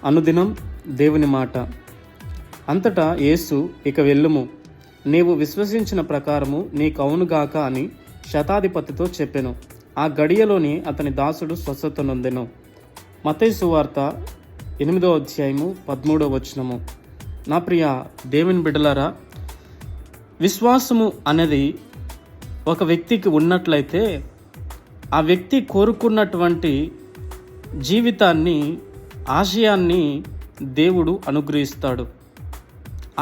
అనుదినం దేవుని మాట. అంతటా యేసు, ఇక వెళ్ళుము, నీవు విశ్వసించిన ప్రకారము నీకు అవునుగాక అని శతాధిపతితో చెప్పెను. ఆ గడియలోని అతని దాసుడు స్వస్థత నొందెను. మత్తయి సువార్త 8వ అధ్యాయము 13వ వచనము. నా ప్రియ దేవుని బిడ్డలారా, విశ్వాసము అనేది ఒక వ్యక్తికి ఉన్నట్లయితే ఆ వ్యక్తి కోరుకున్నటువంటి జీవితాన్ని, ఆశయాన్ని దేవుడు అనుగ్రహిస్తాడు.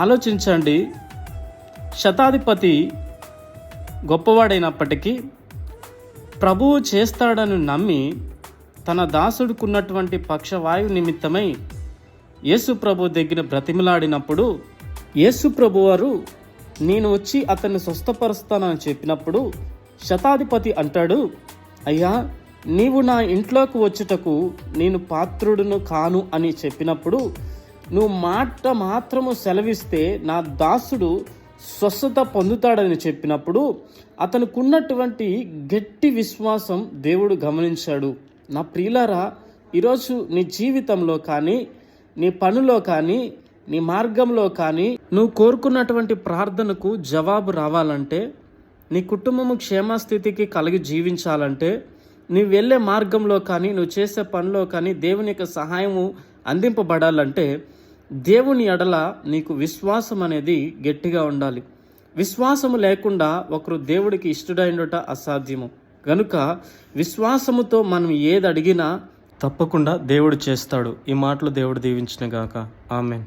ఆలోచించండి, శతాధిపతి గొప్పవాడైనప్పటికీ ప్రభువు చేస్తాడని నమ్మి తన దాసుడుకున్నటువంటి పక్షవాయు నిమిత్తమై యేసు ప్రభు దగ్గర బ్రతిమలాడినప్పుడు యేసు ప్రభు వారు నేను వచ్చి అతన్ని స్వస్థపరుస్తానని చెప్పినప్పుడు శతాధిపతి అంటాడు, అయ్యా, నీవు నా ఇంట్లోకి వచ్చుటకు నేను పాత్రుడును కాను అని చెప్పినప్పుడు నువ్వు మాట మాత్రము సెలవిస్తే నా దాసుడు స్వస్థత పొందుతాడని చెప్పినప్పుడు అతనుకున్నటువంటి గట్టి విశ్వాసం దేవుడు గమనించాడు. నా ప్రియులారా, ఈరోజు నీ జీవితంలో కానీ, నీ పనిలో కానీ, నీ మార్గంలో కానీ నువ్వు కోరుకున్నటువంటి ప్రార్థనకు జవాబు రావాలంటే, నీ కుటుంబము క్షేమస్థితికి కలిగి జీవించాలంటే, నువ్వు వెళ్ళే మార్గంలో కానీ, నువ్వు చేసే పనిలో కానీ దేవుని యొక్క సహాయము అందింపబడాలంటే దేవుని ఎడల నీకు విశ్వాసం అనేది గట్టిగా ఉండాలి. విశ్వాసము లేకుండా ఒకరు దేవుడికి ఇష్టడైనట అసాధ్యము. కనుక విశ్వాసముతో మనం ఏది అడిగినా తప్పకుండా దేవుడు చేస్తాడు. ఈ మాటలు దేవుడు దీవించిన గాక. ఆమేన్.